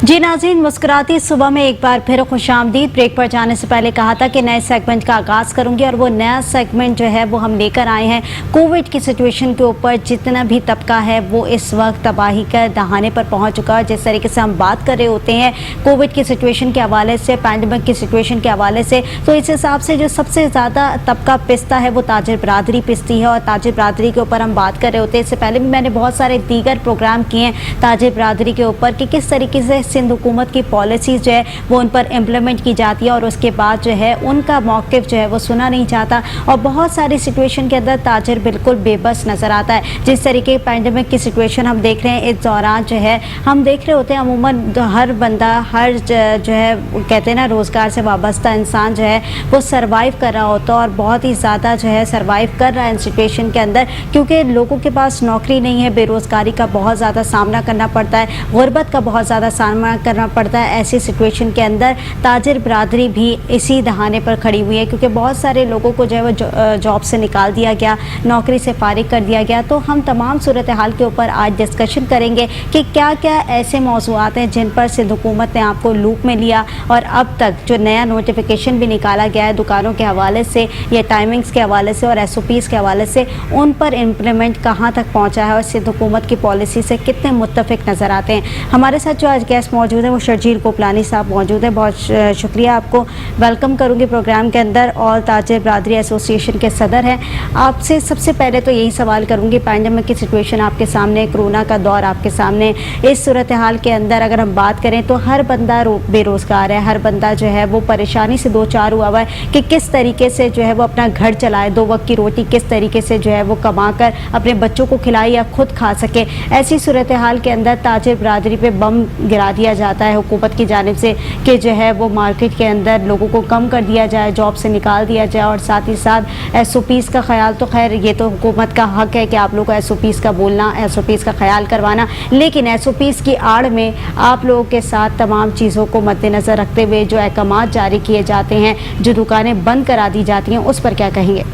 जी नाज़रीन, मुस्कुराती सुबह में एक बार फिर खुशामदीद। ब्रेक पर जाने से पहले कहा था कि नए सेगमेंट का आगाज़ करूंगी और वो नया सेगमेंट जो है वो हम लेकर आए हैं कोविड की सिचुएशन के ऊपर। जितना भी तबका है वो इस वक्त तबाही का दहाने पर पहुंच चुका है। जिस तरीके से हम बात कर रहे होते हैं कोविड की सिचुएशन के हवाले से, पैंडमिक की सिचुएशन के हवाले से, तो इस हिसाब से जो सबसे ज़्यादा तबका पिसता है वो ताजिर बरादरी पिसती है और ताजिर बरादरी के ऊपर हम बात कर रहे होते हैं। इससे पहले भी मैंने बहुत सारे दीगर प्रोग्राम किए हैं ताजिर बरादरी के ऊपर कि किस तरीके से सिंध हुकूमत की पॉलिसीज़ जो है वो उन पर इम्प्लीमेंट की जाती है और उसके बाद जो है उनका मौक़िफ़ जो है वो सुना नहीं जाता और बहुत सारी सिचुएशन के अंदर ताजिर बिल्कुल बेबस नज़र आता है। जिस तरीके की पैंडमिक की सिचुएशन हम देख रहे हैं, इस दौरान जो है हम देख रहे होते हैं अमूमन हर बंदा, हर जो है कहते हैं ना रोज़गार से वाबस्ता इंसान जो है वो सर्वाइव कर रहा होता है और बहुत ही ज़्यादा जो है सर्वाइव कर रहा है इन सिचुएशन के अंदर, क्योंकि लोगों के पास नौकरी नहीं है, बेरोज़गारी का बहुत ज़्यादा सामना करना पड़ता है, गुर्बत का बहुत ज़्यादा सामना करना पड़ता है। ऐसी सिचुएशन के अंदर ताजिर बरादरी भी इसी दहाने पर खड़ी हुई है, क्योंकि बहुत सारे लोगों को जो है वो जॉब से निकाल दिया गया, नौकरी से फारिग कर दिया गया। तो हम तमाम सूरत हाल के ऊपर आज डिस्कशन करेंगे कि क्या क्या ऐसे मौज़ूआत हैं जिन पर सिंध हुकूमत ने आपको लूप में लिया और अब तक जो नया नोटिफिकेशन भी निकाला गया है दुकानों के हवाले से या टाइमिंग्स के हवाले से और SOPs के हवाले से, उन पर इम्प्लीमेंट कहाँ तक पहुँचा है और सिंध हुकूमत की पॉलिसी से कितने मुत्तफिक नज़र आते हैं। हमारे साथ जो आज गेस्ट मौजूद है वो शर्जील कोपलानी साहब मौजूद है। बहुत शुक्रिया, आपको वेलकम करूँगी प्रोग्राम के अंदर। और ताजिर बरादरी एसोसिएशन के सदर हैं। आपसे सबसे पहले तो यही सवाल करूँगी, पैंडमिक की सिचुएशन आपके सामने, कोरोना का दौर आपके सामने, इस सूरत हाल के अंदर अगर हम बात करें तो हर बंदा बेरोज़गार है, हर बंदा जो है वो परेशानी से दो चार हुआ हुआ है कि किस तरीके से जो है वो अपना घर चलाए, 2 वक्त की रोटी किस तरीके से जो है वो कमा कर अपने बच्चों को खिलाए या खुद खा सके। ऐसी सूरत हाल के अंदर ताजिर बरादरी पे बम गिरा दिया जाता है हुकूमत की जानिब से कि जो है वो मार्केट के अंदर लोगों को कम कर दिया जाए, जॉब से निकाल दिया जाए और साथ ही साथ SOPs का ख्याल, तो खैर ये तो हुकूमत का हक है कि आप लोगों को SOPs का बोलना, SOPs का ख्याल करवाना, लेकिन SOPs की आड़ में आप लोगों के साथ तमाम चीज़ों को मद्देनज़र रखते हुए जो अहकामात जारी किए जाते हैं, जो दुकानें बंद करा दी जाती हैं, उस पर क्या कहेंगे?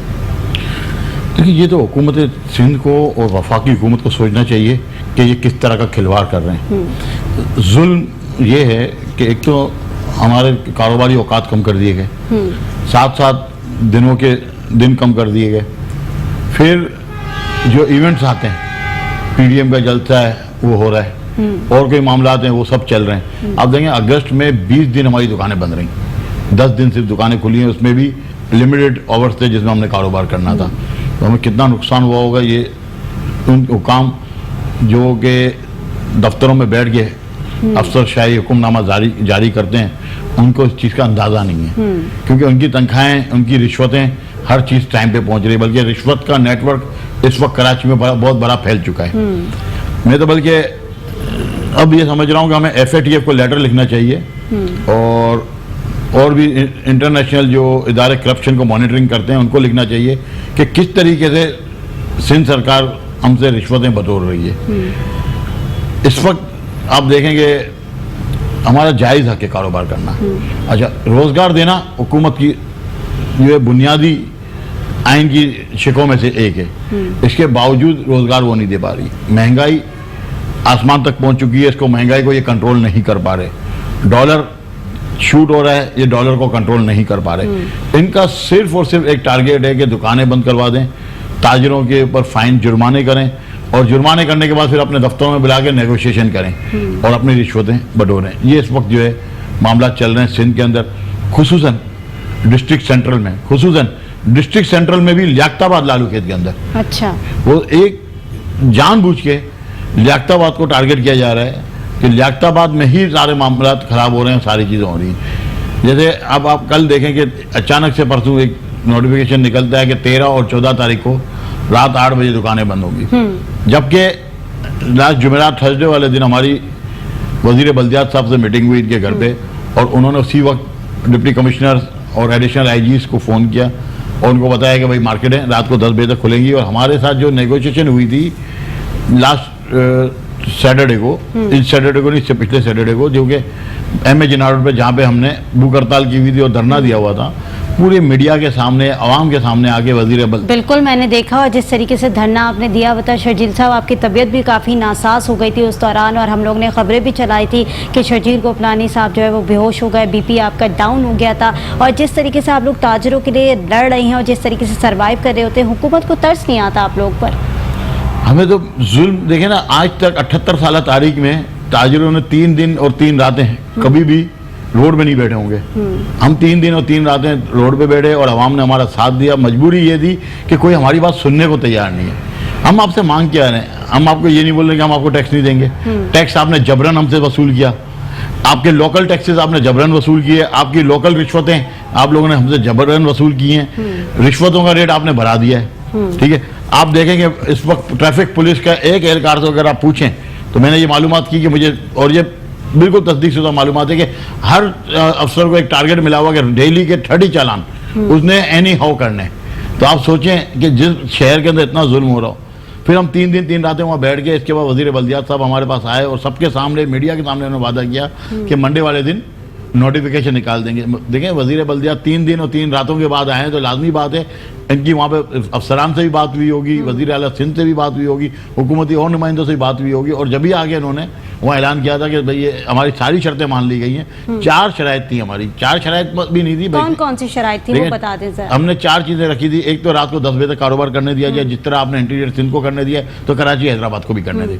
देखिए, ये तो हुकूमत सिंध को और वफाकी हुकूमत को सोचना चाहिए कि ये किस तरह का खिलवाड़ कर रहे हैं। जुल्म ये है कि एक तो हमारे कारोबारी औकात कम कर दिए गए, साथ साथ दिनों के दिन कम कर दिए गए, फिर जो इवेंट्स आते हैं, PDM का जलसा है वो हो रहा है और कोई मामला हैं वो सब चल रहे हैं। आप देखेंगे अगस्त में 20 दिन हमारी दुकानें बंद रहीं, 10 दिन सिर्फ दुकानें खुली हैं, उसमें भी लिमिटेड आवर्स थे जिसमें हमने कारोबार करना था। तो हमें कितना नुकसान हुआ होगा ये उन हुकाम जो कि दफ्तरों में बैठ के अफसरशाही हुक्मनामा जारी करते हैं, उनको इस चीज़ का अंदाज़ा नहीं है, क्योंकि उनकी तनख्वाहें, उनकी रिश्वतें, हर चीज़ टाइम पे पहुंच रही है। बल्कि रिश्वत का नेटवर्क इस वक्त कराची में बहुत बड़ा फैल चुका है। मैं तो बल्कि अब ये समझ रहा हूँ कि हमें FATF को लेटर लिखना चाहिए और भी इंटरनेशनल जो इदारे करप्शन को मॉनिटरिंग करते हैं उनको लिखना चाहिए कि किस तरीके से सिंध सरकार हमसे रिश्वतें बटोर रही है। इस वक्त आप देखेंगे हमारा जायज़ हक है कारोबार करना। अच्छा, रोज़गार देना हुकूमत की जो है बुनियादी आइन की शिकों में से एक है, इसके बावजूद रोज़गार वो नहीं दे पा रही। महंगाई आसमान तक पहुंच चुकी है, इसको महंगाई को ये कंट्रोल नहीं कर पा रहे। डॉलर शूट हो रहा है, ये डॉलर को कंट्रोल नहीं कर पा रहे। इनका सिर्फ और सिर्फ एक टारगेट है कि दुकानें बंद करवा दें, ताजिरों के ऊपर फाइन जुर्माने करें और जुर्माने करने के बाद फिर अपने दफ्तरों में बुला के नेगोशिएशन करें और अपनी रिश्वतें बटोरें। ये इस वक्त जो है मामला चल रहे हैं सिंध के अंदर, खुसूसन डिस्ट्रिक्ट सेंट्रल में, खुसूसन डिस्ट्रिक्ट सेंट्रल में भी लियाकताबाद लालू खेत के अंदर। अच्छा, वो एक जानबूझ के लियाकताबाद को टारगेट किया जा रहा है कि लियाकताबाद में ही सारे मामला खराब हो रहे हैं, सारी चीज़ें हो रही हैं। जैसे अब आप कल देखें कि अचानक से परसों एक नोटिफिकेशन निकलता है कि 13 और 14 तारीख को रात 8 बजे दुकानें बंद होंगी, जबकि लास्ट जुमेरात थर्सडे वाले दिन हमारी वजीर बल्दियात साहब से मीटिंग हुई इनके घर पे और उन्होंने उसी वक्त डिप्टी कमिश्नर और एडिशनल IGs को फ़ोन किया और उनको बताया कि भाई मार्केटें रात को 10 बजे तक खुलेंगी। और हमारे साथ जो नेगोशिएशन हुई थी लास्ट सैटरडे को, इस सैटरडे को नहीं, इससे पिछले सैटरडे को, जो कि MA जिना रोड पर जहाँ पे हमने भूख हड़ताल की हुई थी और धरना दिया हुआ था, पूरे मीडिया के सामने, आवाम के सामने आके वजीर बिल्कुल मैंने देखा, और जिस तरीके से धरना आपने दिया, बता शर्जील साहब आपकी तबीयत भी काफ़ी नासाज हो गई थी उस दौरान, और हम लोग ने खबरें भी चलाई थी कि शर्जील गोपलानी साहब जो है वो बेहोश हो गए, बीपी आपका डाउन हो गया था, और जिस तरीके से आप लोग ताजरों के लिए लड़ रहे हैं और जिस तरीके से सर्वाइव कर रहे होते हैं, हुकूमत को तरस नहीं आता आप लोग पर? हमें तो जुल्म देखे ना, आज तक 78 साल तारीख में ताजरों ने 3 दिन और 3 रातें कभी भी रोड में नहीं बैठे होंगे। हम 3 दिन और 3 रातें रोड पे बैठे और आवाम ने हमारा साथ दिया। मजबूरी ये थी कि कोई हमारी बात सुनने को तैयार नहीं है। हम आपसे मांग क्या रहे हैं? हम आपको ये नहीं बोल रहे कि हम आपको टैक्स नहीं देंगे। टैक्स आपने जबरन हमसे वसूल किया, आपके लोकल टैक्सेस आपने जबरन वसूल किए, आपकी लोकल रिश्वतें आप लोगों ने हमसे जबरन वसूल की हैं, रिश्वतों का रेट आपने बढ़ा दिया है। ठीक है, आप देखेंगे इस वक्त ट्रैफिक पुलिस का एक एहलकार से अगर आप पूछें तो मैंने ये मालूमात की कि मुझे, और ये बिल्कुल तस्दीकशुदा मालूमात है कि हर अफसर को एक टारगेट मिला हुआ कि डेली के 30 चालान उसने एनी हाउ करने। तो आप सोचें कि जिस शहर के अंदर इतना जुल्म हो रहा हो, फिर हम 3 दिन 3 रातें वहाँ बैठ गए। इसके बाद वजीर बल्दियात साहब हमारे पास आए और सबके सामने, मीडिया के सामने उन्होंने वादा किया कि मंडे वाले दिन नोटिफिकेशन निकाल देंगे। देखें, वजीर बल्दियात 3 दिन और 3 रातों के बाद आए हैं, तो लाजमी बात है इनकी वहाँ पे अफसरान से भी बात हुई होगी, वजीर आला सिंध से भी बात हुई होगी, हुकूमती और नुमाइंदों से भी बात हुई होगी, और जब भी आगे इन्होंने वहाँ ऐलान किया था कि भाई ये हमारी सारी शर्तें मान ली गई हैं। 4 शराइत थी हमारी, 4 शराइत भी नहीं थी। कौन कौन सी शराइत थी वो बता दें सर। हमने 4 चीज़ें रखी थी। एक तो रात को 10 बजे तक कारोबार करने दिया जाए, जिस तरह आपने इंटीरियर सिंध को करने दिया तो कराची हैदराबाद को भी करने दी।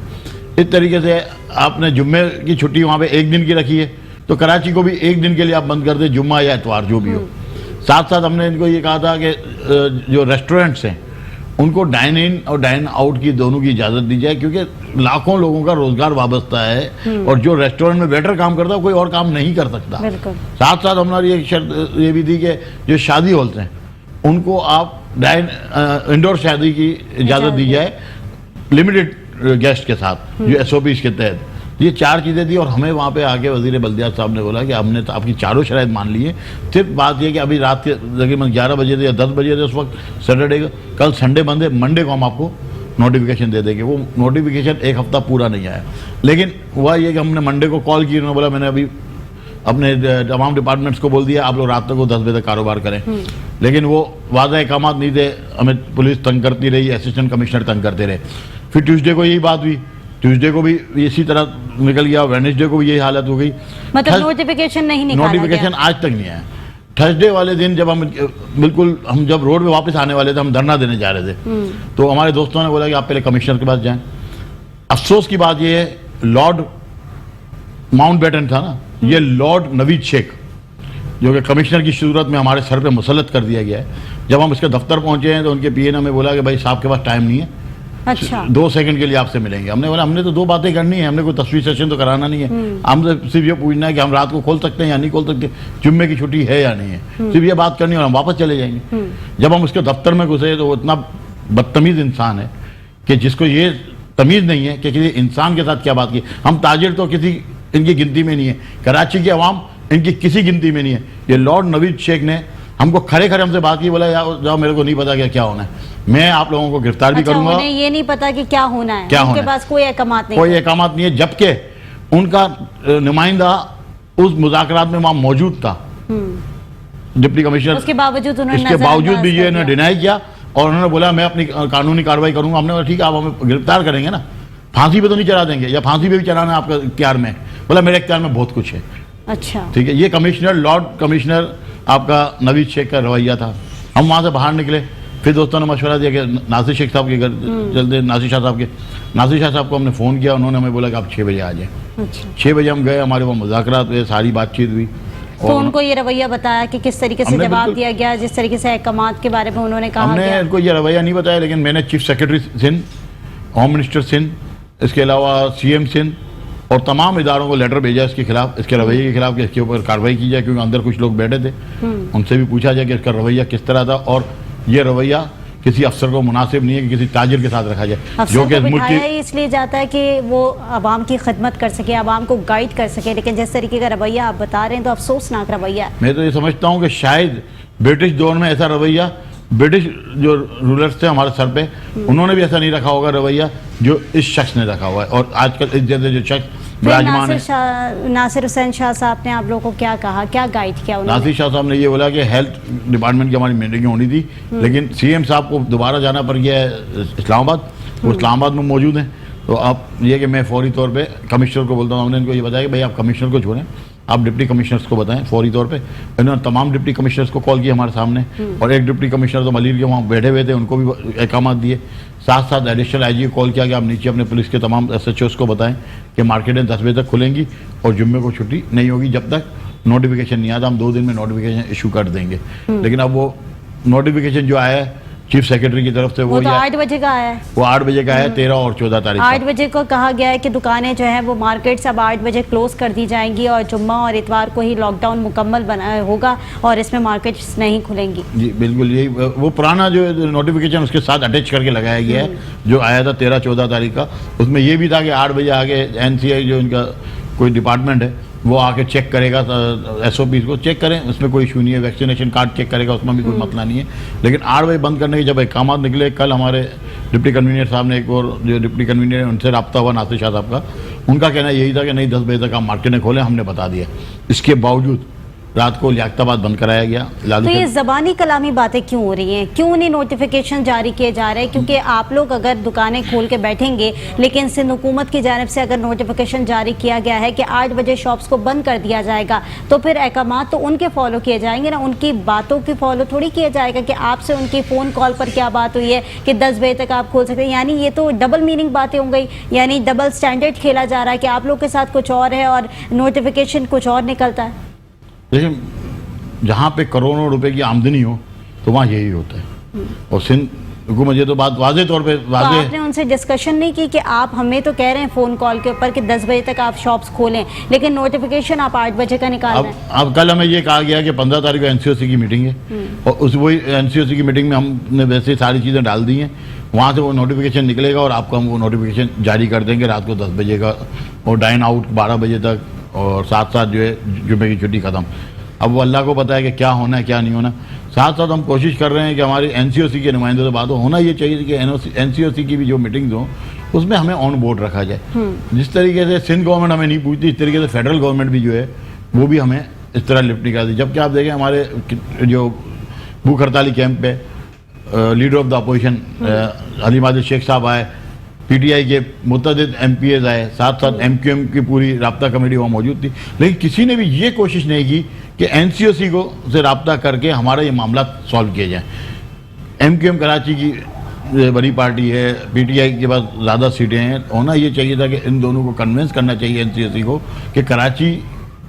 इस तरीके से आपने जुम्मे की छुट्टी वहाँ पे 1 दिन की रखी है, तो कराची को भी 1 दिन के लिए आप बंद कर दें, जुम्मा या इतवार जो भी हो। साथ साथ हमने इनको ये कहा था कि जो रेस्टोरेंट्स हैं उनको डाइन इन और डाइन आउट की दोनों की इजाज़त दी जाए, क्योंकि लाखों लोगों का रोजगार वाबस्ता है और जो रेस्टोरेंट में वेटर काम करता है कोई और काम नहीं कर सकता। साथ साथ हमारी एक शर्त ये भी थी कि जो शादी हॉल्स हैं उनको आप इंडोर शादी की इजाज़त दी जाए लिमिटेड गेस्ट के साथ, जो SOPs के तहत। ये 4 चीज़ें दी, और हमें वहाँ पे आके वजीर बल्दियात साहब ने बोला कि हमने तो आपकी चारों शराइत मान ली है। सिर्फ बात यह कि अभी रात के तकरीबन 11 बजे थे या 10 बजे थे उस वक्त, सैटरडे का, कल संडे बंद है, मंडे को हम आपको नोटिफिकेशन दे देंगे। वो नोटिफिकेशन 1 हफ्ता पूरा नहीं आया, लेकिन हुआ ये कि हमने मंडे को कॉल की, उन्होंने बोला मैंने अभी अपने तमाम डिपार्टमेंट्स को बोल दिया आप लोग रात तक को 10 बजे तक कारोबार करें। लेकिन वो वादा अहकामात नहीं थे, हमें पुलिस तंग करती रही, असिस्टेंट कमिश्नर तंग करते रहे। फिर ट्यूसडे को यही बात हुई, ट्यूसडे को भी इसी तरह निकल गया, वेडनेसडे को भी यही हालत हो गई। मतलब नोटिफिकेशन नहीं निकाला गया। नोटिफिकेशन आज तक नहीं आया। थर्सडे वाले दिन जब हम जब रोड पे वापस आने वाले थे, हम धरना देने जा रहे थे, तो हमारे दोस्तों ने बोला कि आप पहले कमिश्नर के पास जाएं। अफसोस की बात यह है, लॉर्ड माउंटबेटन था ना, ये लॉर्ड नवीद शेख जो कि कमिश्नर की सूरत में हमारे सर पे मुसल्लत कर दिया गया है। जब हम इसके दफ्तर पहुंचे हैं तो उनके PA ने हमें बोला कि भाई साहब के पास टाइम नहीं है, अच्छा 2 सेकंड के लिए आपसे मिलेंगे। हमने बोला हमने तो 2 बातें करनी है, हमने कोई तस्वीर सेशन तो कराना नहीं है, हमसे सिर्फ ये पूछना है कि हम रात को खोल सकते हैं या नहीं खोल सकते, जुम्मे की छुट्टी है या नहीं है, सिर्फ ये बात करनी है और हम वापस चले जाएंगे। जब हम उसके दफ्तर में घुसे तो वो इतना बदतमीज इंसान है कि जिसको ये तमीज़ नहीं है कि किसी इंसान के साथ क्या बात की। हम ताजिर तो किसी इनकी गिनती में नहीं है, कराची की आवाम इनकी किसी गिनती में नहीं है। ये लॉर्ड नवीद शेख ने हमको खड़े खड़े हमसे बात की, बोला जाओ मेरे को नहीं पता क्या होना है, मैं आप लोगों को गिरफ्तार भी करूंगा। उन्हें ये नहीं पता कि क्या होना है, क्या उनके पास कोई अहकामात नहीं, कोई अहकामात नहीं है, जबकि उनका नुमाइंदा उस मुज़ाकरात में वहां मौजूद था, डिप्टी कमिश्नर। उसके बावजूद उन्होंने इसके बावजूद भी ये डिनाई किया और उन्होंने बोला मैं अपनी कानूनी कार्रवाई करूंगा। हमने बोला ठीक है, आप हमें गिरफ्तार करेंगे ना, फांसी पे तो नहीं चढ़ा देंगे, या फांसी पे भी चढ़ाना आपका इख्तियार में? बोला मेरे इख्तियार में बहुत कुछ है। अच्छा ठीक है, ये कमिश्नर, लॉर्ड कमिश्नर आपका नवीद शेख का रवैया था। हम वहाँ से बाहर निकले, फिर दोस्तों ने मशवरा दिया कि नासिर शेख साहब के घर चलते, नासिर शाह साहब को हमने फ़ोन किया, उन्होंने हमें बोला कि आप 6 बजे आ जाएँ। अच्छा 6 बजे हम गए, हमारे वहाँ मुज़ाकरात हुए, सारी बातचीत हुई। तो उनको ये रवैया बताया कि किस तरीके से जवाब दिया गया, जिस तरीके से अहकामात के बारे में उन्होंने कहा? हमने उनको ये रवैया नहीं बताया, लेकिन मैंने chief secretary Sindh, home minister Sindh, इसके अलावा CM सिंध और तमाम इदारों को लेटर भेजा इसके खिलाफ, इसके रवैये के खिलाफ कि इसके ऊपर कार्रवाई की जाए, क्योंकि अंदर कुछ लोग बैठे थे, उनसे भी पूछा जाए कि इसका रवैया किस तरह था और ये रवैया किसी अफसर को मुनासिब नहीं है कि किसी ताजिर के साथ रखा जाए, जो कि मुल्क इसलिए जाता है कि वो आवाम की खिदमत कर सके, आवाम को गाइड कर सके, लेकिन जिस तरीके का रवैया आप बता रहे हैं तो अफसोसनाक रवैया है। मैं तो ये समझता हूँ कि शायद ब्रिटिश दौर में ऐसा रवैया, ब्रिटिश जो रूलर्स थे हमारे सर पे, उन्होंने भी ऐसा नहीं रखा होगा रवैया जो इस शख्स ने रखा हुआ है। और आजकल इस जैसे जो शख्स विराजमान है। नासिर हुसैन शाह साहब ने आप लोगों को क्या कहा, क्या गाइड किया उन्होंने? नासिर शाह साहब ने ये बोला कि हेल्थ डिपार्टमेंट की हमारी मीटिंग होनी थी, लेकिन सीएम साहब को दोबारा जाना पड़ गया है इस्लामाबाद, वो इस्लामाबाद में मौजूद हैं। तो अब ये कि मैं फौरी तौर पे कमिश्नर को बोलता हूँ, हमने इनको ये बताया कि भाई आप कमिश्नर को छोड़ें, आप डिप्टी कमिश्नर्स को बताएं फौरी तौर पे। इन्होंने तमाम डिप्टी कमिश्नर्स को कॉल किया हमारे सामने, और एक डिप्टी कमिश्नर तो मलिर के वहाँ बैठे हुए थे, उनको भी अहकाम दिए। साथ साथ एडिशनल आईजी को कॉल किया कि आप नीचे अपने पुलिस के तमाम SHOs को बताएं कि मार्केटें 10 बजे तक खुलेंगी और जुम्मे को छुट्टी नहीं होगी जब तक नोटिफिकेशन नहीं आता। हम 2 दिन में नोटिफिकेशन इशू कर देंगे। लेकिन अब वो नोटिफिकेशन जो आया है चीफ सेक्रेटरी की तरफ से वो तो 8 बजे का आया है। वो 8 बजे का है, 13 और 14 तारीख 8 बजे को कहा गया है कि दुकानें जो है वो मार्केट अब 8 बजे क्लोज कर दी जाएंगी और जुम्मा और इतवार को ही लॉकडाउन मुकम्मल बना होगा और इसमें मार्केट्स नहीं खुलेंगी। जी बिल्कुल, यही वो पुराना जो नोटिफिकेशन उसके साथ अटैच करके लगाया गया है जो आया था 13-14 तारीख का। उसमें ये भी था कि 8 बजे आगे NCI जो इनका कोई डिपार्टमेंट है वो आके चेक करेगा, SOPs को चेक करें, उसमें कोई इशू नहीं है। वैक्सीनेशन कार्ड चेक करेगा, उसमें भी कोई मसला नहीं है। लेकिन 8 बजे बंद करने के जब अहकाम निकले, कल हमारे डिप्टी कन्वीनर साहब ने, एक और जो डिप्टी कन्वीनर है उनसे रब्ता हुआ नासिर शाह साहब का, उनका कहना यही था कि नहीं 10 बजे तक आप मार्केटें खोलें, हमने बता दिया। इसके बावजूद रात को लियाकताबाद बंद कराया गया। तो ये ज़बानी कलामी बातें क्यों हो रही हैं, क्यों नहीं नोटिफिकेशन जारी किए जा रहे हैं? क्योंकि आप लोग अगर दुकानें खोल के बैठेंगे, लेकिन सिंध हुकूमत की जानिब से अगर नोटिफिकेशन जारी किया गया है कि 8 बजे शॉप्स को बंद कर दिया जाएगा, तो फिर अहकामात तो उनके फॉलो किए जाएंगे ना, उनकी बातों की फॉलो थोड़ी किया जाएगा कि आपसे उनकी फ़ोन कॉल पर क्या बात हुई है कि 10 बजे तक आप खोल सकते हैं। यानी ये तो डबल मीनिंग बातें हो गई, यानी डबल स्टैंडर्ड खेला जा रहा है कि आप लोग के साथ कुछ और है और नोटिफिकेशन कुछ और निकलता है। लेकिन जहाँ पे करोड़ों रुपए की आमदनी हो तो वहाँ यही होता है। और सिंध हुकूमत ये तो बात वाजे तौर पे वाजे तो आपने उनसे डिस्कशन नहीं की कि आप हमें तो कह रहे हैं फ़ोन कॉल के ऊपर कि 10 बजे तक आप शॉप्स खोलें, लेकिन नोटिफिकेशन आप 8 बजे का निकालना है। अब कल हमें ये कहा गया कि 15 तारीख को NCOC की मीटिंग है, और उस वही NCOC की मीटिंग में हमने वैसे सारी चीज़ें डाल दी हैं। वहाँ से वो नोटिफिकेशन निकलेगा और आपको हम वो नोटिफिकेशन जारी कर देंगे रात को 10 बजे का, और डाइन आउट 12 बजे तक, और साथ साथ जो है जुम्मे की छुट्टी ख़त्म। अब वो अल्लाह को पता है कि क्या होना है क्या नहीं होना। साथ साथ हम कोशिश कर रहे हैं कि हमारी NCOC के नुमाइंदों से बात हो। होना ये चाहिए कि NCOC की भी जो मीटिंग्स हो उसमें हमें ऑन बोर्ड रखा जाए। जिस तरीके से सिंध गवर्नमेंट हमें नहीं पूछती, इस तरीके से फेडरल गवर्नमेंट भी जो है वो भी हमें इस तरह लिफ्ट नहीं करती। जबकि आप देखें हमारे जो भूख हड़ताली कैंप पे leader of the opposition Haleem Adil Sheikh sahab आए, PTI के मुतअद्दिद MPs आए, साथ साथ MQM की पूरी राब्ता कमेटी वहाँ मौजूद थी। लेकिन किसी ने भी ये कोशिश नहीं की कि NCOC को से राब्ता करके हमारा ये मामला सॉल्व किया जाए। MQM कराची की बड़ी पार्टी है, PTI के पास ज़्यादा सीटें हैं। होना ये चाहिए था कि इन दोनों को कन्विंस करना चाहिए NCOC को कि कराची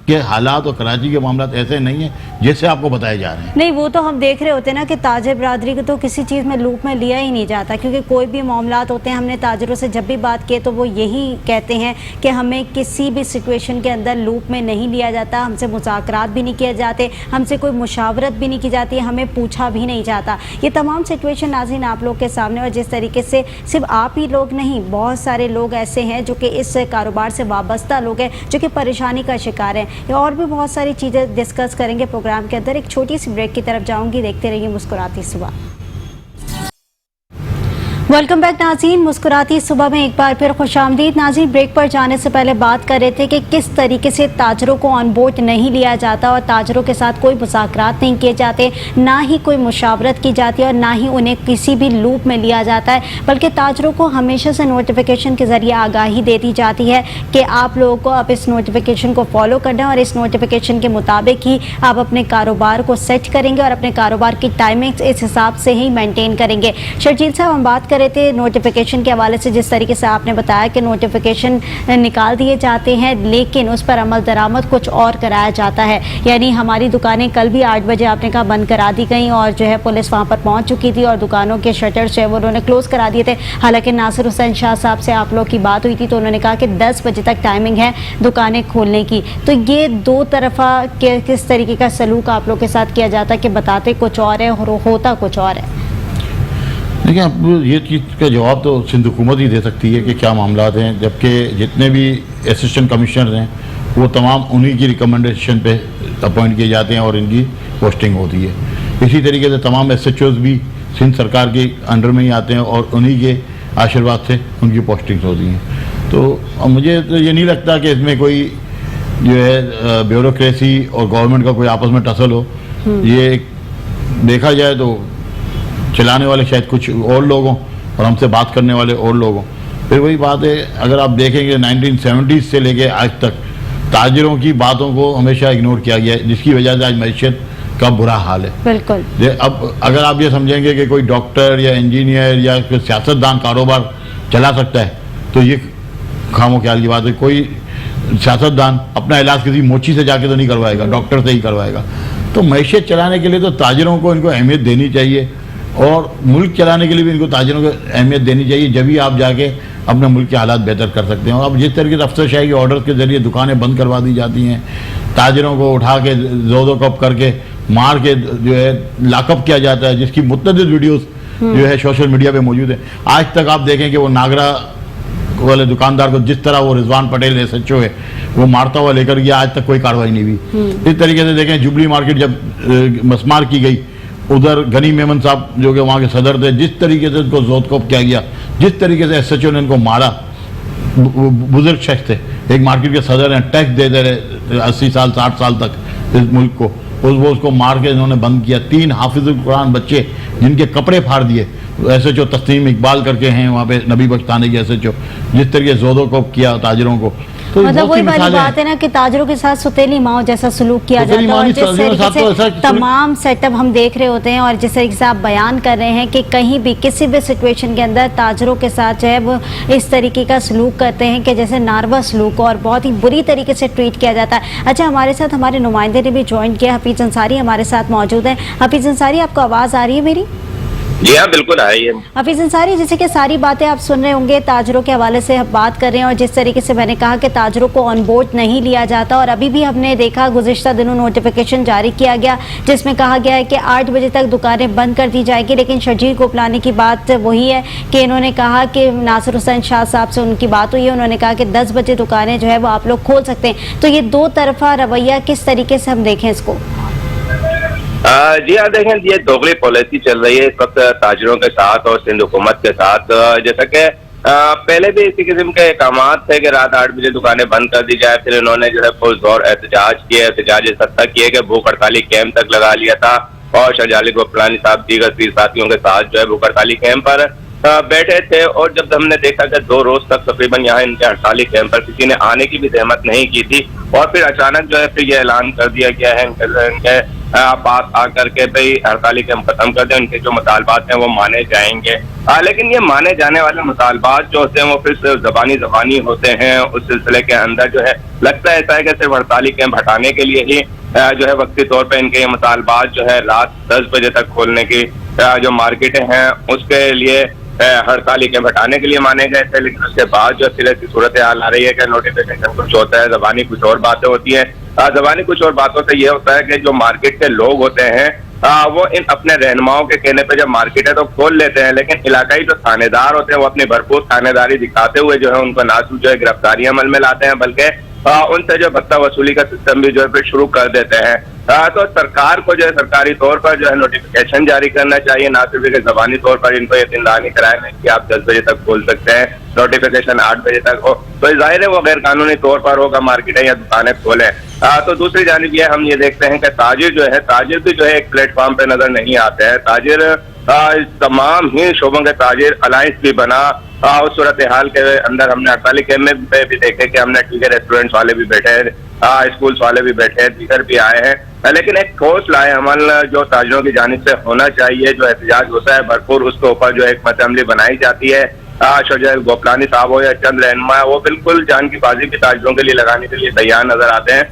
के हालात और कराची के मामला ऐसे नहीं है जैसे आपको बताए जा रहे हैं। नहीं, वो तो हम देख रहे होते हैं ना कि ताजिर बरादरी को तो किसी चीज़ में लूप में लिया ही नहीं जाता, क्योंकि कोई भी मामलात होते हैं, हमने ताजिरों से जब भी बात की तो वो यही कहते हैं कि हमें किसी भी सिचुएशन के अंदर लूप में नहीं लिया जाता, हमसे मुज़ाकरात भी नहीं किए जाते, हमसे कोई मुशावरत भी नहीं की जाती है, हमें पूछा भी नहीं जाता। ये तमाम सिचुएशन नाज़रीन आप लोग के सामने, और जिस तरीके से सिर्फ आप ही लोग नहीं, बहुत सारे लोग ऐसे हैं जो कि इस कारोबार से वाबस्ता लोग हैं जो कि परेशानी का शिकार हैं। और भी बहुत सारी चीज़ें डिस्कस करेंगे प्रोग्राम के अंदर। एक छोटी सी ब्रेक की तरफ जाऊंगी, देखते रहिए मुस्कुराती सुबह। वेलकम बैक नाज़रीन, मुस्कुराती सुबह में एक बार फिर खुशामदीद। नाज़रीन, ब्रेक पर जाने से पहले बात कर रहे थे कि किस तरीके से ताजरों को ऑन बोर्ड नहीं लिया जाता और ताजरों के साथ कोई मुज़ाकरात नहीं किए जाते, ना ही कोई मुशावरत की जाती है और ना ही उन्हें किसी भी लूप में लिया जाता है, बल्कि ताजरों को हमेशा से नोटिफिकेशन के ज़रिए आगाही दे दी जाती है कि आप लोगों को अब इस नोटिफिकेशन को फॉलो करना है और इस नोटिफिकेशन के मुताबिक ही आप अपने कारोबार को सेट करेंगे और अपने कारोबार की टाइमिंग्स इस हिसाब से ही मेनटेन करेंगे। शर्जील साहब, हम बात रहे थे नोटिफिकेशन के हवाले से, जिस तरीके से आपने बताया कि नोटिफिकेशन निकाल दिए जाते हैं लेकिन उस पर अमल दरामद कुछ और कराया जाता है। यानी हमारी दुकानें कल भी 8 बजे आपने कहा बंद करा दी गई और जो है पुलिस वहां पर पहुंच चुकी थी और दुकानों के शटर्स जो है वो उन्होंने क्लोज करा दिए थे। हालांकि नासिर हुसैन शाह साहब से आप लोग की बात हुई थी तो उन्होंने कहा कि 10 बजे तक टाइमिंग है दुकानें खोलने की। तो ये दो तरफा किस तरीके का सलूक आप लोग के साथ किया जाता है कि बताते कुछ और है और होता कुछ और है? देखिए, अब ये चीज़ का जवाब तो सिंध हुकूमत ही दे सकती है कि क्या मामलात हैं, जबकि जितने भी असिस्टेंट कमिश्नर हैं वो तमाम उन्हीं की रिकमेंडेशन पे अपॉइंट किए जाते हैं और इनकी पोस्टिंग होती है। इसी तरीके से तमाम SHOs भी सिंध सरकार के अंडर में ही आते हैं और उन्हीं के आशीर्वाद से उनकी पोस्टिंग्स होती हैं। तो मुझे तो ये नहीं लगता कि इसमें कोई जो है ब्यूरोक्रेसी और गवर्नमेंट का कोई आपस में टसल हो। ये देखा जाए तो चलाने वाले शायद कुछ और लोग हों और हमसे बात करने वाले और लोग हों। फिर वही बात है, अगर आप देखेंगे 1970s से लेके आज तक ताजिरों की बातों को हमेशा इग्नोर किया गया है, जिसकी वजह से आज मैशियत का बुरा हाल है। बिल्कुल। अब अगर आप ये समझेंगे कि कोई डॉक्टर या इंजीनियर या कोई सियासतदान कारोबार चला सकता है तो ये खामो ख्याल की बात है। कोई सियासतदान अपना इलाज किसी मोची से जाके तो नहीं करवाएगा, डॉक्टर से ही करवाएगा। तो मैशियत चलाने के लिए तो ताजिरों को इनको अहमियत देनी चाहिए और मुल्क चलाने के लिए भी इनको ताजिरों को अहमियत देनी चाहिए, जब भी आप जाके अपने मुल्क के हालात बेहतर कर सकते हैं। अब जिस तरीके से अफसरशाही के ऑर्डर के जरिए दुकानें बंद करवा दी जाती हैं, ताजिरों को उठा के दो कप करके मार के जो है लाकअप किया जाता है, जिसकी मुतअद्दिद वीडियोस जो है सोशल मीडिया पे मौजूद है। आज तक आप देखें कि वो नागरा वाले दुकानदार को जिस तरह वो रिजवान पटेल SHO है वो मारता हुआ लेकर गया, आज तक कोई कार्रवाई नहीं हुई। इस तरीके से देखें जुबली मार्केट जब मसमार की गई, उधर गनी मेमन साहब जो कि वहाँ के सदर थे, जिस तरीके से उनको जोतकोप किया गया, जिस तरीके से SHO ने इनको मारा, बुजुर्ग शख्स थे, एक मार्केट के सदर हैं, टैक्स देते रहे 80 साल 60 साल तक इस मुल्क को, वो उसको मार के इन्होंने बंद किया। 3 हाफिजुल कुरान बच्चे जिनके कपड़े फाड़ दिए, SHO तस्लीम इकबाल करके हैं वहाँ पे नबी बख्श थाने के SHO, जिस तरीके से जोदों को किया ताजिरों को। तो मतलब वही वाली बात है ना कि ताजरों के साथ सुतेली माओ जैसा सलूक किया जाता है, और जिस तरीके से तमाम सेटअप हम देख रहे होते हैं और जिस तरीके से आप बयान कर रहे हैं कि कहीं भी किसी भी सिचुएशन के अंदर ताजरों के साथ जो है वो इस तरीके का सलूक करते हैं कि जैसे नारवा सलूक और बहुत ही बुरी तरीके से ट्रीट किया जाता है। अच्छा, हमारे साथ हमारे नुमाइंदे ने भी ज्वाइन किया, हफीज अंसारी हमारे साथ मौजूद है। हफीज अंसारी, आपको आवाज़ आ रही है मेरी? जी हाँ, बिल्कुल आई है। हफीज अंसारी, जैसे कि सारी बातें आप सुन रहे होंगे, ताजरों के हवाले से हम बात कर रहे हैं और जिस तरीके से मैंने कहा कि ताजरों को ऑन बोर्ड नहीं लिया जाता, और अभी भी हमने देखा गुज़िश्ता दिनों नोटिफिकेशन जारी किया गया जिसमें कहा गया है कि 8 बजे तक दुकानें बंद कर दी जाएगी। लेकिन शर्जील गोपलानी की बात वही है कि इन्होंने कहा कि नासिर हुसैन शाह साहब से उनकी बात हुई है, उन्होंने कहा कि 10 बजे दुकानें जो है वो आप लोग खोल सकते हैं। तो ये दो तरफा रवैया किस तरीके से हम देखें इसको? जी हाँ, देखें, ये दोगली पॉलिसी चल रही है इस वक्त ताजिरों के साथ और सिंध हुकूमत के साथ। जैसा कि पहले भी इसी किस्म के अहकामात थे कि रात 8 बजे दुकानें बंद कर दी जाए, फिर इन्होंने जो है पुरजोर एहतजाज किए, एहतजाज इस हद तक किए कि भूख हड़ताली कैंप तक लगा लिया था और शर्जील गोपलानी साहब दीगर 30 साथियों के साथ जो है भूख हड़ताली कैंप पर बैठे थे। और जब हमने देखा कि 2 रोज तक तकरीबन यहाँ इनके हड़ताली कैंप पर किसी ने आने की भी जहमत नहीं की थी, और फिर अचानक जो है फिर ये ऐलान कर दिया गया है इनके पास आकर के भाई हड़ताली कैंप खत्म कर दें, उनके जो मुतालबात हैं वो माने जाएंगे। लेकिन ये माने जाने वाले मुतालबात जो होते हैं वो फिर सिर्फ जबानी होते हैं। उस सिलसिले के अंदर जो है लगता ऐसा है कि सिर्फ हड़ताली कैंप हटाने के लिए ही जो है वक्ती तौर पर इनके ये मुतालबात जो है रात 10 बजे तक खोलने की जो मार्केटें हैं उसके लिए हड़ताली कैंप हटाने के लिए माने गए थे। लेकिन उसके बाद जो फिर ऐसी सूरत हाल आ रही है कि नोटिफिकेशन कुछ होता है, जबानी कुछ और बातें होती हैं। जबानी कुछ और बातों से ये होता है कि जो मार्केट के लोग होते हैं वो इन अपने रहनुमाओं के कहने पे जब मार्केट है तो खोल लेते हैं, लेकिन इलाकाई जो थानेदार होते हैं वो अपनी भरपूर थानेदारी दिखाते हुए जो है उनको ना सिर्फ जो है गिरफ्तारी अमल में लाते हैं बल्कि उनसे जो भत्ता वसूली का सिस्टम भी जो है फिर शुरू कर देते हैं। तो सरकार को जो है सरकारी तौर पर जो है नोटिफिकेशन जारी करना चाहिए, ना सिर्फ जबानी तौर पर इनको यकीनदहानी कराए कि आप 10 बजे तक खोल सकते हैं, नोटिफिकेशन 8 बजे तक हो, तो जाहिर है वो गैर कानूनी तौर पर होगा मार्केटें या दुकानें खोलें। तो दूसरी जानिब ये हम ये देखते हैं कि ताजिर भी जो है एक प्लेटफॉर्म पे नजर नहीं आते हैं। ताजिर तमाम ही शोबों के ताजिर अलायंस भी बना। उस सूरत हाल के अंदर हमने हड़ताली कैंप में भी देखे कि हमने ठीक है रेस्टोरेंट्स वाले भी बैठे हैं, स्कूल्स वाले भी बैठे हैं, दीगर भी आए हैं, लेकिन एक ठोस लाए अमल जो ताजिरों की जानिब से होना चाहिए, जो एहतजाज होता है भरपूर उसके ऊपर जो एक मत अमली बनाई जाती है। शर्जील गोपलानी साहब हो या चंद रहनुमा वो बिल्कुल जान की बाजी भी ताजिरों के लिए लगाने के लिए तैयार नजर आते हैं,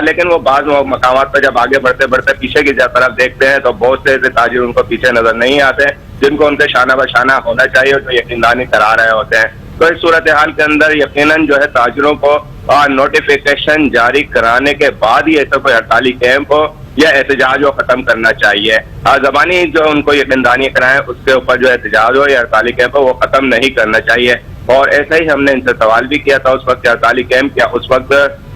लेकिन वो बाद मकामात पर जब आगे बढ़ते बढ़ते पीछे की तरफ देखते हैं तो बहुत से ऐसे ताजिर उनको पीछे नजर नहीं आते जिनको उनके शाना बशाना होना चाहिए और जो यकीनदानी करा रहे होते हैं। तो इस सूरत हाल के अंदर यकीनन जो है ताजिरों को नोटिफिकेशन जारी कराने के बाद ही ऐसा कोई हड़ताली कैंप हो या एहतजाज हो खत्म करना चाहिए। जबानी जो उनको यकीनदानी कराएं उसके ऊपर जो एहतजाज हो या हड़ताली कैंप हो वो खत्म नहीं करना चाहिए। और ऐसा ही हमने इनसे सवाल भी किया था उस वक्त हड़ताली कैंप क्या उस वक्त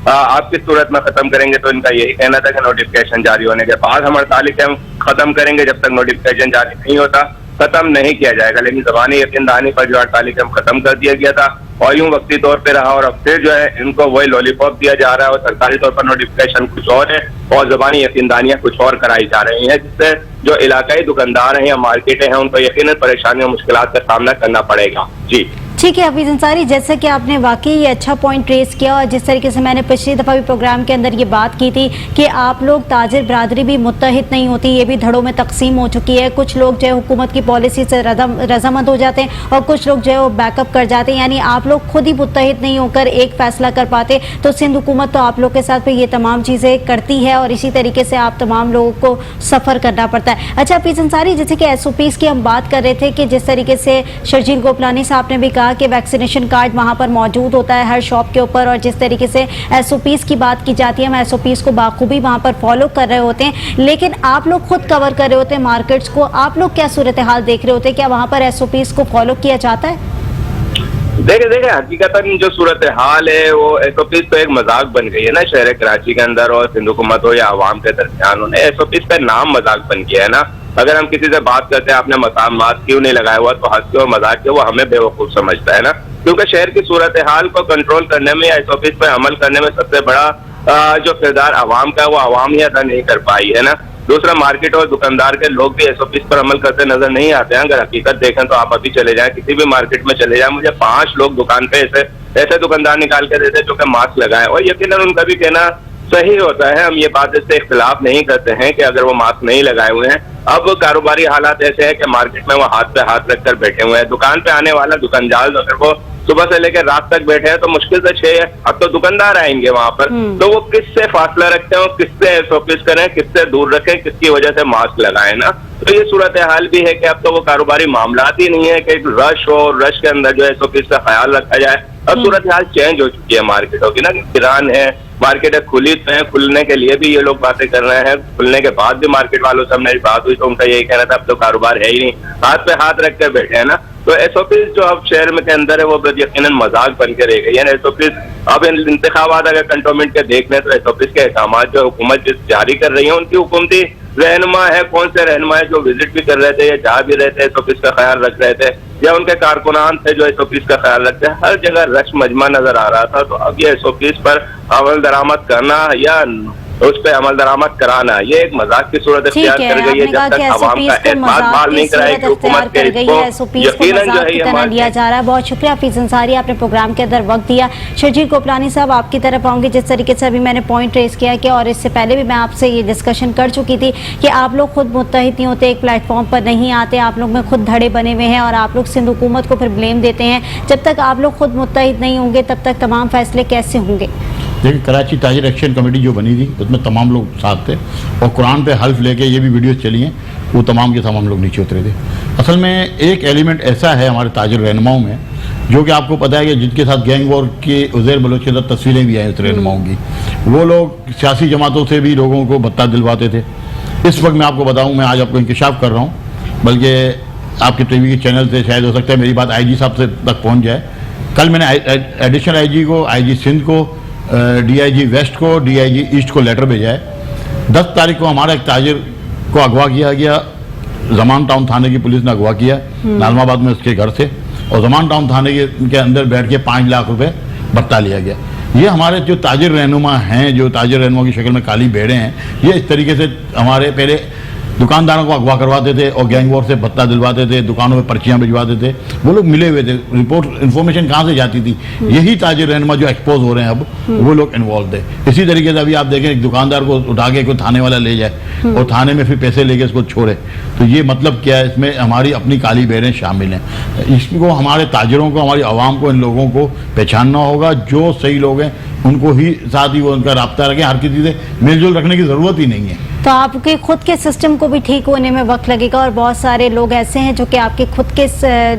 आप किस सूरत में खत्म करेंगे, तो इनका यही कहना था कि नोटिफिकेशन जारी होने के बाद हम हड़ताली कैंप खत्म करेंगे, जब तक नोटिफिकेशन जारी नहीं होता खत्म नहीं किया जाएगा, लेकिन ज़बानी यकीन दहानी पर जो 48 हम खत्म कर दिया गया था और यूं वक्ती तौर पे रहा, और अब फिर जो है इनको वही लॉलीपॉप दिया जा रहा है और सरकारी तौर पर नोटिफिकेशन कुछ और है और ज़बानी यकीन दहानियां कुछ और कराई जा रही हैं, जिससे जो इलाकाई दुकानदार हैं या मार्केटें हैं उनको यकीनन परेशानियों मुश्किलात का सामना करना पड़ेगा। जी ठीक है हफीज अंसारी, जैसे कि आपने वाकई ये अच्छा पॉइंट रेस किया और जिस तरीके से मैंने पिछली दफ़ा भी प्रोग्राम के अंदर ये बात की थी कि आप लोग ताजिर बरादरी भी मुत्तहिद नहीं होती, ये भी धड़ों में तकसीम हो चुकी है। कुछ लोग जो है हुकूमत की पॉलिसी से रजामंद हो जाते हैं और कुछ लोग जो है वो बैकअप कर जाते हैं, यानी आप लोग खुद ही मुत्तहिद नहीं होकर एक फैसला कर पाते। तो सिंध हुकूमत तो आप लोग के साथ ये तमाम चीज़ें करती है और इसी तरीके से आप तमाम लोगों को सफ़र करना पड़ता है। अच्छा हफीज अंसारी, जैसे कि SOPs की हम बात कर रहे थे कि जिस तरीके से शर्जील गोपलानी साहब ने भी कहा कि वैक्सीनेशन कार्ड वहाँ पर मौजूद होता है हर शॉप के ऊपर, और जिस तरीके से SOPs की बात की जाती है हम SOPs को बाखूबी वहाँ पर फॉलो कर रहे होते हैं, लेकिन आप लोग खुद कवर कर रहे होते हैं मार्केट्स को, आप लोग क्या सूरत हाल देख रहे होते हैं? क्या वहाँ पर SOPs को फॉलो किया जाता है? देखिए हकीकतन जो सूरत हाल है वो SOPs तो एक मजाक बन गई है ना शहर कराची के अंदर, और सिंध हुकूमत हो या आवाम के दरमियान, उन्हें SOPs का नाम मजाक बन गया है ना। अगर हम किसी से बात करते हैं आपने मास्क क्यों नहीं लगाया हुआ, तो हंस के और मजाक के वो हमें बेवकूफ समझता है ना, क्योंकि शहर की सूरत हाल को कंट्रोल करने में या SOPs पर अमल करने में सबसे बड़ा जो किरदार आवाम का है वो आवाम ही अदा नहीं कर पाई है ना। दूसरा, मार्केट और दुकानदार के लोग भी SOPs पर अमल करते नजर नहीं आते हैं। अगर हकीकत देखें तो आप अभी चले जाएं, किसी भी मार्केट में चले जाएं, मुझे 5 लोग दुकान पे ऐसे दुकानदार निकाल के देते जो कि मास्क लगाए, और यकीनन उनका भी कहना सही होता है। हम ये बात इससे इख्तिलाफ नहीं करते हैं कि अगर वो मास्क नहीं लगाए हुए हैं, अब कारोबारी हालात ऐसे हैं कि मार्केट में वो हाथ पे हाथ रखकर बैठे हुए हैं। दुकान पे आने वाला दुकानदार अगर वो सुबह से लेकर रात तक बैठे हैं तो मुश्किल से 6 अब तो दुकानदार आएंगे वहां पर, तो वो किससे फासला रखते हैं, किससे SOPs करें, किससे दूर रखें, किसकी वजह से मास्क लगाए ना। तो ये सूरत हाल भी है कि अब तो वो कारोबारी मामलात ही नहीं है कि रश हो, रश के अंदर जो SOPs का ख्याल रखा जाए। अब सूरत हाल चेंज हो चुकी है मार्केटों की ना, किरान है, मार्केटें खुली तो हैं, खुलने के लिए भी ये लोग बातें कर रहे हैं, खुलने के बाद भी मार्केट वालों से मेरी बात हुई तो उनका यही कहना था अब तो कारोबार है ही नहीं, हाथ पे हाथ रख कर बैठे हैं ना। तो SOPs जो अब शहर में के अंदर है वो यकीनन मजाक बन के रह गई है। SOPs अब इंतखाबात अगर कंटोनमेंट के देख लें तो SOPs के अहकाम जो हुकूमत जारी कर रही है उनकी हुकूमती रहनुमा है, कौन से रहनुमा है जो विजिट भी कर रहे थे या जा भी रहे थे, SOPs का ख्याल रख रहे थे, या उनके कारकुनान थे जो SOPs का ख्याल रखते हैं, हर जगह रश मजमा नजर आ रहा था। तो अब ये SOPs पर अमल दरामद करना या उस पर अमल दरामद कराना ये एक मजाक की सूरत इख्तियार कर गई है। जब तक आवाम का एतमाद बहाल नहीं कराएगी हुकूमत के, यकीनन जो है ये लिया जा रहा है। बहुत शुक्रिया हफीज अंसारी, आपने प्रोग्राम के अंदर वक्त दिया। शर्जील गोपलानी साहब, आपकी तरफ आऊंगी। जिस तरीके से अभी मैंने पॉइंट रेस किया कि, और इससे पहले भी मैं आपसे ये डिस्कशन कर चुकी थी कि आप लोग खुद मुत्तहिद नहीं होते, एक प्लेटफॉर्म पर नहीं आते, आप लोग में खुद धड़े बने हुए हैं और आप लोग सिंध हुकूमत को फिर ब्लेम देते हैं। जब तक आप लोग खुद मुत्तहिद नहीं होंगे तब तक तमाम फैसले कैसे होंगे? देखिए, कराची ताजिर एक्शन कमेटी जो बनी थी उसमें तमाम लोग साथ थे और कुरान पे हल्फ लेके ये भी वीडियोस चली हैं, वो तमाम के तमाम लोग नीचे उतरे थे। असल में एक एलिमेंट ऐसा है हमारे ताजिर रहनुमाओं में जो कि आपको पता है कि जिनके साथ गैंग वॉर के उज़ैर बलोच के साथ तस्वीरें भी आई उस रहनुमाओं की, वो लोग सियासी जमातों से भी लोगों को भत्ता दिलवाते थे। इस वक्त मैं आपको बताऊँ, मैं आज आपको इंकशाफ कर रहा हूँ, बल्कि आपके टीवी के चैनल से शायद हो सकता है मेरी बात IG साहब से तक पहुँच जाए। कल मैंने एडिशनल IG को, IG सिंध को, DIG वेस्ट को, DIG ईस्ट को लेटर भेजा है। 10 तारीख को हमारा एक ताजिर को अगवा किया गया, जमान टाउन थाने की पुलिस ने अगवा किया नाजमाबाद में उसके घर से, और जमान टाउन थाने के अंदर बैठ के 5 लाख रुपए भत्ता लिया गया। ये हमारे जो ताजिर रहनुमा हैं, जो ताजिर रहनुमा की शक्ल में काली भेड़ें हैं, ये इस तरीके से हमारे पहले दुकानदारों को अगवा करवाते थे और गैंग वॉर से भत्ता दिलवाते थे, दुकानों में पर्चियाँ भिजवाते थे। वो लोग मिले हुए थे, रिपोर्ट इन्फॉर्मेशन कहाँ से जाती थी? यही ताजिर रहनुमा जो एक्सपोज हो रहे हैं अब, वो लोग इन्वॉल्व थे। इसी तरीके से अभी आप देखें, एक दुकानदार को उठा के कोई थाने वाला ले जाए और थाने में फिर पैसे लेके इसको छोड़े, तो ये मतलब क्या है? इसमें हमारी अपनी काली भेड़ें शामिल हैं। इसको हमारे ताजिरों को, हमारी आवाम को, इन लोगों को पहचानना होगा। जो सही लोग हैं उनको ही साथ ही वो उनका राब्ता रखें, हर किसी से मेलजोल रखने की ज़रूरत ही नहीं है। तो आपके खुद के सिस्टम को भी ठीक होने में वक्त लगेगा, और बहुत सारे लोग ऐसे हैं जो कि आपके खुद के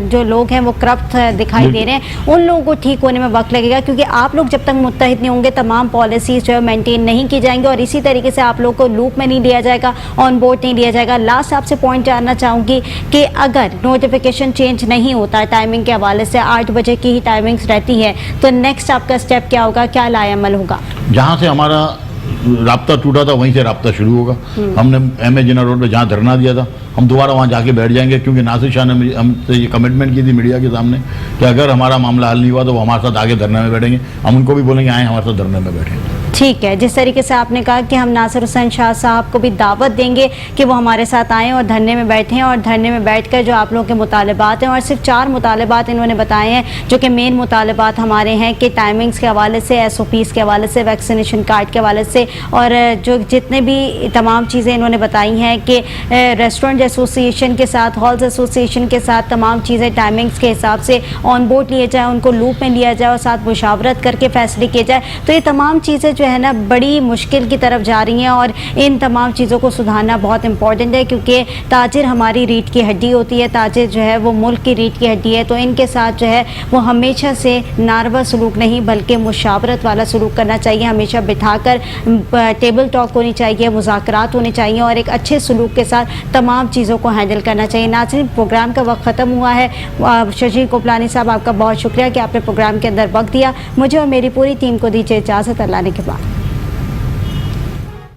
जो लोग हैं वो करप्ट दिखाई दे रहे हैं, उन लोगों को ठीक होने में वक्त लगेगा, क्योंकि आप लोग जब तक मुत्तहिद नहीं होंगे तमाम पॉलिसीज जो है मेंटेन नहीं की जाएंगी और इसी तरीके से आप लोग को लूप में नहीं लिया जाएगा, ऑन बोर्ड नहीं लिया जाएगा। लास्ट आपसे पॉइंट जानना चाहूँगी कि अगर नोटिफिकेशन चेंज नहीं होता है टाइमिंग के हवाले से, 8 बजे की ही टाइमिंग्स रहती है, तो नेक्स्ट आपका स्टेप क्या होगा, क्या लाएअमल होगा? जहाँ से हमारा राब्ता टूटा था वहीं से राब्ता शुरू होगा। हमने MA जिन्ना रोड पे जहाँ धरना दिया था हम दोबारा वहाँ जाके बैठ जाएंगे, क्योंकि नासिर शाह ने हमसे ये कमिटमेंट की थी मीडिया के सामने कि अगर हमारा मामला हल नहीं हुआ तो वो हमारे साथ आगे धरने में बैठेंगे। हम उनको भी बोलेंगे आए हमारे साथ धरने में बैठें। ठीक है, जिस तरीके से आपने कहा कि हम नासिर हुसैन शाह साहब को भी दावत देंगे कि वो हमारे साथ आएँ और धरने में बैठें, और धरने में बैठकर जो आप लोगों के मुतालबात हैं, और सिर्फ 4 मुतालबात इन्होंने बताए हैं जो कि मेन मुतालबात हमारे हैं कि टाइमिंग्स के हवाले से, SOPs के हवाले से, वैक्सीनेशन कार्ड के हवाले से, और जो जितने भी तमाम चीज़ें इन्होंने बताई हैं कि रेस्टोरेंट एसोसिएशन के साथ, हॉल्स एसोसिएशन के साथ तमाम चीज़ें टाइमिंग्स के हिसाब से ऑन बोर्ड लिए जाए, उनको लूप में लिया जाए और साथ मुशावरत करके फैसले किए जाए। तो ये तमाम चीज़ें जो है ना बड़ी मुश्किल की तरफ जा रही हैं, और इन तमाम चीज़ों को सुधारना बहुत इंपॉर्टेंट है, क्योंकि ताजिर हमारी रीढ़ की हड्डी होती है, ताजिर जो है वो मुल्क की रीढ़ की हड्डी है। तो इनके साथ जो है वो हमेशा से नारवा सलूक नहीं बल्कि मुशावरत वाला सलूक करना चाहिए, हमेशा बिठाकर टेबल टॉक होनी चाहिए, मुज़ाकरात होने चाहिए, और एक अच्छे सलूक के साथ तमाम चीज़ों को हैंडल करना चाहिए। नाज़रीन, प्रोग्राम का वक्त ख़त्म हुआ है। शशीर कोपलानी साहब, आपका बहुत शुक्रिया कि आपने प्रोग्राम के अंदर वक्त दिया। मुझे और मेरी पूरी टीम को दीजिए इजाज़त। अल्लाह ने के बाद।